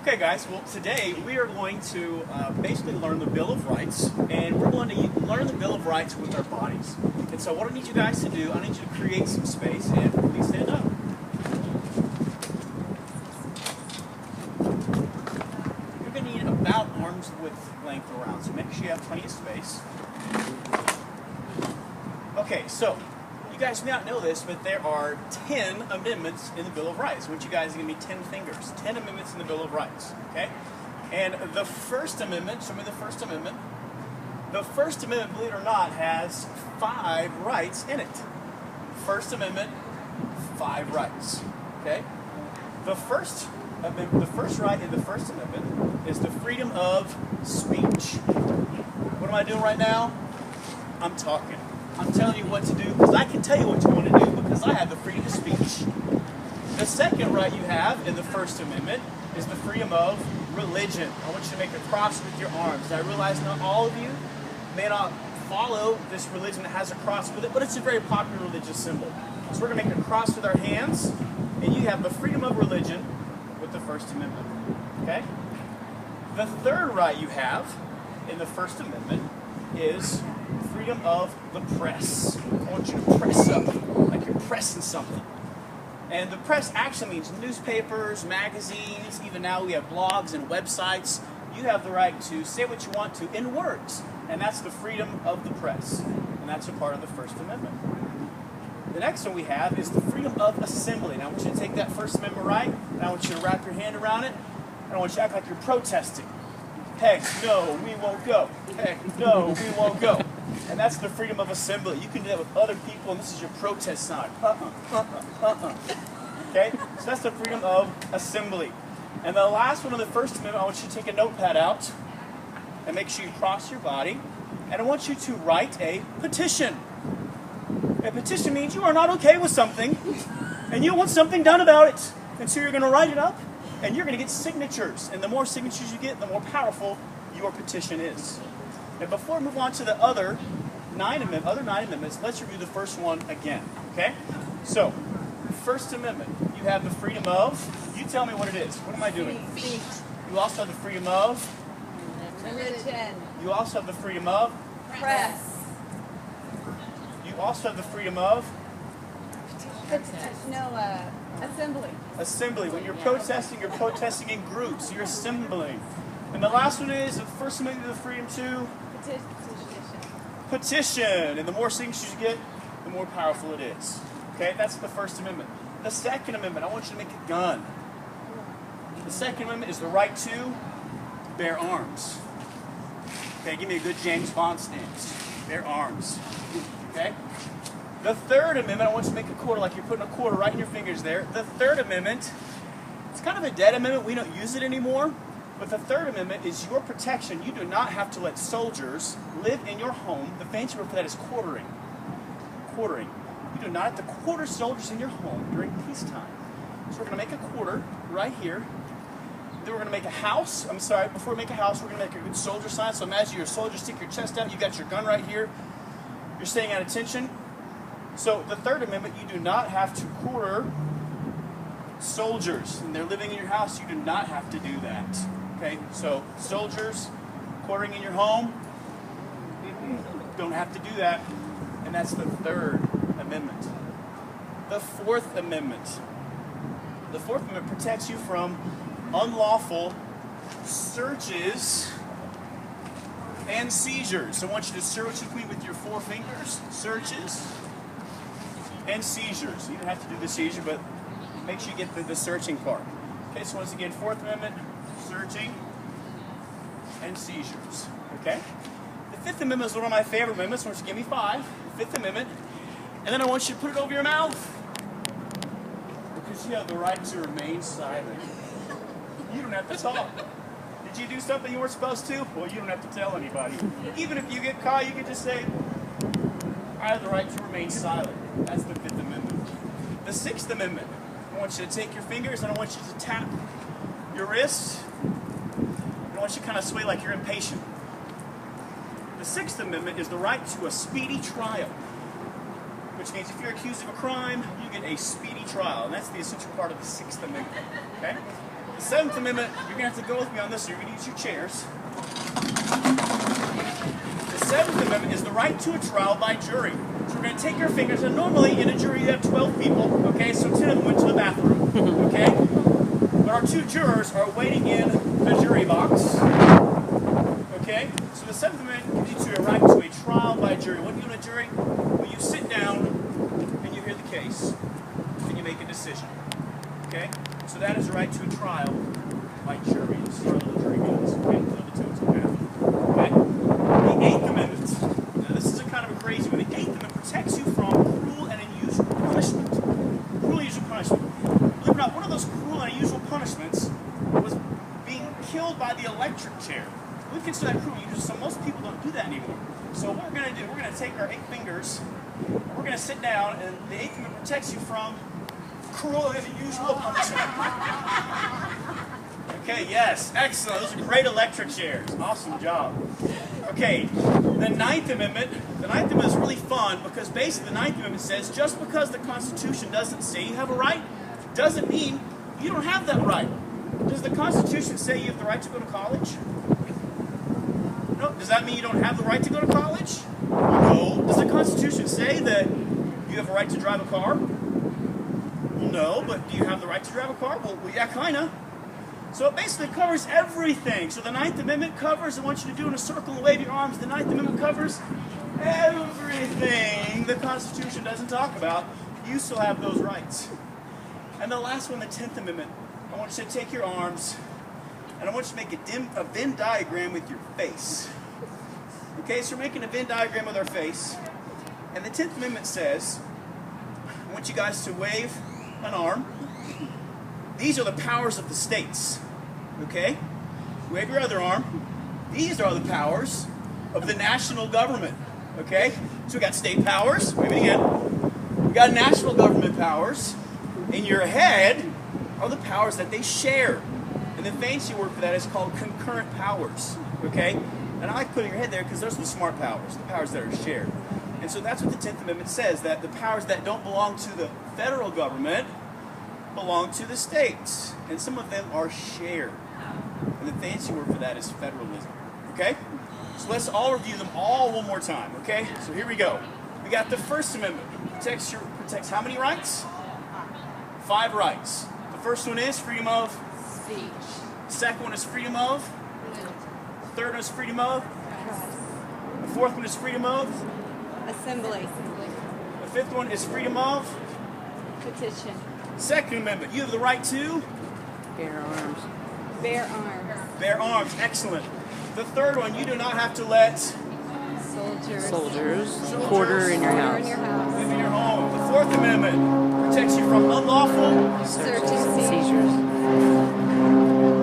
Okay guys, well today we are going to basically learn the Bill of Rights, and we're going to learn the Bill of Rights with our bodies. And so what I need you guys to do, I need you to create some space, and please stand up. You're going to need about arm's width length around, so make sure you have plenty of space. Okay, so you guys may not know this, but there are 10 amendments in the Bill of Rights. I want you guys to give me 10 fingers. 10 amendments in the Bill of Rights, okay? And the First Amendment, show me the First Amendment. The First Amendment, believe it or not, has 5 rights in it. First Amendment, 5 rights, okay? The first right in the First Amendment is the freedom of speech. What am I doing right now? I'm talking. I'm telling you what to do because I can tell you what you want to do because I have the freedom of speech. The second right you have in the First Amendment is the freedom of religion. I want you to make a cross with your arms. I realize not all of you may not follow this religion that has a cross with it, but it's a very popular religious symbol. So we're going to make a cross with our hands, and you have the freedom of religion with the First Amendment. Okay? The third right you have in the First Amendment is freedom of the press. I want you to press up like you're pressing something. And the press actually means newspapers, magazines, even now we have blogs and websites. You have the right to say what you want to in words. And that's the freedom of the press. And that's a part of the First Amendment. The next one we have is the freedom of assembly. Now I want you to take that First Amendment right, and I want you to wrap your hand around it, and I want you to act like you're protesting. Heck no, we won't go. Heck no, we won't go. And that's the freedom of assembly. You can do that with other people, and this is your protest sign. Okay? So that's the freedom of assembly. And the last one of the First Amendment, I want you to take a notepad out and make sure you cross your body. And I want you to write a petition. A petition means you are not okay with something, and you want something done about it. And so you're going to write it up, and you're going to get signatures. And the more signatures you get, the more powerful your petition is. And before we move on to the other 9 amendments, let's review the first one again, okay? So, First Amendment, you have the freedom of, you tell me what it is. What am I doing? Speech. You also have the freedom of, Religion. you also have the freedom of, Press. you also have the freedom of, Assembly. assembly. When you're protesting in groups, you're assembling. And the last one is the First Amendment, the freedom to petition. And the more signatures you get, the more powerful it is. Okay, that's the First Amendment. The Second Amendment, I want you to make a gun. The Second Amendment is the right to bear arms. Okay, give me a good James Bond stance. Bear arms. Okay? The Third Amendment, I want you to make a quarter like you're putting a quarter right in your fingers there. The Third Amendment, it's kind of a dead amendment. We don't use it anymore. But the Third Amendment is your protection. You do not have to let soldiers live in your home. The fancy word for that is quartering. Quartering. You do not have to quarter soldiers in your home during peacetime. So we're going to make a quarter right here. Then we're going to make a house. I'm sorry, before we make a house, we're going to make a good soldier sign. So imagine you're a soldier, stick your chest out, you got your gun right here. You're staying at attention. So the Third Amendment, you do not have to quarter soldiers. And they're living in your house, you do not have to do that. Okay, so soldiers quartering in your home, don't have to do that. And that's the Third Amendment. The Fourth Amendment. The Fourth Amendment protects you from unlawful searches and seizures. So I want you to search with me with your 4 fingers. Searches and seizures. You don't have to do the seizure, but make sure you get the searching part. Okay, so once again, Fourth Amendment, searching and seizures. Okay? The Fifth Amendment is one of my favorite amendments. So I want you to give me 5. The Fifth Amendment. And then I want you to put it over your mouth. Because you have the right to remain silent. You don't have to talk. Did you do something you weren't supposed to? Well, you don't have to tell anybody. Even if you get caught, you can just say, I have the right to remain silent. That's the Fifth Amendment. The Sixth Amendment. I want you to take your fingers and I want you to tap your wrists. I want you to kind of sway like you're impatient. The Sixth Amendment is the right to a speedy trial. Which means if you're accused of a crime, you get a speedy trial. And that's the essential part of the Sixth Amendment. Okay? The Seventh Amendment, you're going to have to go with me on this, so you're going to use your chairs. The Seventh Amendment is the right to a trial by jury. So we're going to take our fingers, and normally in a jury you have 12 people, okay, so 10 of them went to the bathroom, okay? But our 2 jurors are waiting in the jury box, okay? So the Seventh Amendment gives you a right to a trial by jury. What do you do in a jury? Well, you sit down and you hear the case, and you make a decision, okay? So that is the right to a trial by jury. This is our little jury meetings, okay? Little toads in bathroom, okay? The Eighth Amendment. Now this is a kind of a crazy one. The Eighth Amendment protects you from cruel and unusual punishment. Cruel and unusual punishment. Believe it or not, one of those cruel and unusual punishments was being killed by the electric chair. We consider that cruel and unusual, so most people don't do that anymore. So what we're going to do, we're going to take our 8 fingers, we're going to sit down, and the Eighth Amendment protects you from cruel and unusual punishment. Okay, yes, excellent. Those are great electric chairs. Awesome job. Okay, the Ninth Amendment. The Ninth Amendment is really fun because basically the Ninth Amendment says just because the Constitution doesn't say you have a right, doesn't mean you don't have that right. Does the Constitution say you have the right to go to college? No. Does that mean you don't have the right to go to college? No. Does the Constitution say that you have a right to drive a car? No, but do you have the right to drive a car? Well yeah, kind of. So it basically covers everything. So the Ninth Amendment covers, I want you to do in a circle and wave your arms, the Ninth Amendment covers everything the Constitution doesn't talk about. You still have those rights. And the last one, the 10th Amendment. I want you to take your arms, and I want you to make a Venn diagram with your face. Okay, so we're making a Venn diagram with our face. And the 10th Amendment says, I want you guys to wave an arm. These are the powers of the states. Okay? Wave your other arm. These are the powers of the national government. Okay? So we got state powers. Wave it again. We got national government powers. In your head are the powers that they share. And the fancy word for that is called concurrent powers. Okay? And I like putting your head there because those are the smart powers, the powers that are shared. And so that's what the 10th Amendment says, that the powers that don't belong to the federal government belong to the states. And some of them are shared. And the fancy word for that is federalism. Okay? So let's all review them all one more time. Okay? So here we go. We got the First Amendment. Protects how many rights? 5 rights. The first one is freedom of Speech. the second one is freedom of. The third one is freedom of. Press. The fourth one is freedom of. Assembly. The fifth one is freedom of. Petition. Second Amendment. You have the right to Bear arms. Bear arms. bear arms. Excellent. The third one, you do not have to let Soldiers. Quarter in your Quarter in house. your house. live in your home. The Fourth Amendment protects you from unlawful. Search and seizure. Seizures.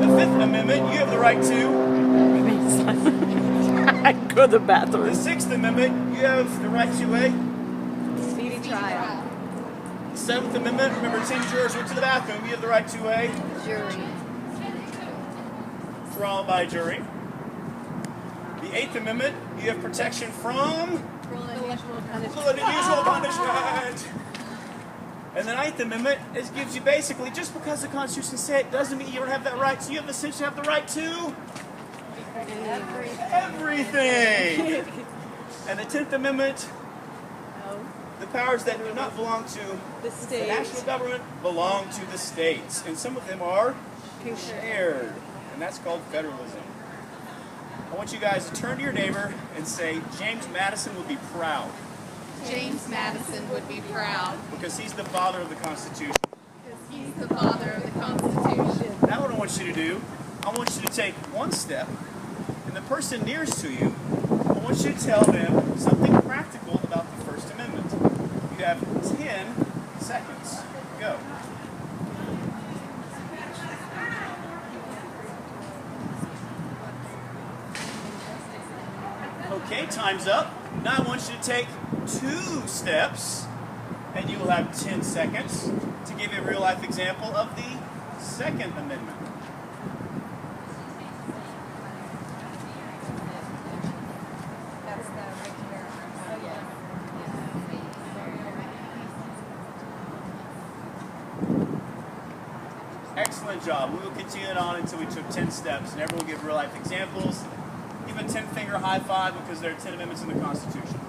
The Fifth Amendment, you have the right to. I go to the The bathroom. Sixth Amendment, you have the right to a. Speedy trial. The Seventh Amendment, remember 10 jurors went to the bathroom, you have the right to a Jury. trial by jury. The Eighth Amendment, you have protection from Cruel and unusual cruel and unusual punishment. And the Ninth Amendment gives you basically, just because the Constitution says it doesn't mean you don't have that right, so you have essentially have the right to everything. And the 10th Amendment, the powers that do not belong to The the state. national government belong to the states. And some of them are shared. And that's called federalism. I want you guys to turn to your neighbor and say, James Madison would be proud. James Madison would be proud Because he's the father of the Constitution. because he's the father of the Constitution. Now what I want you to do, I want you to take one step, and the person nearest to you, I want you to tell them something practical about the First Amendment. You have 10 seconds. Go. Okay, time's up. Now I want you to take 2 steps, and you will have 10 seconds to give a real-life example of the Second Amendment. That's the right to bear arms. Oh, yeah. Excellent. Excellent job. We will continue it on until we took 10 steps, and everyone will give real-life examples. Give a 10-finger high five because there are 10 amendments in the Constitution.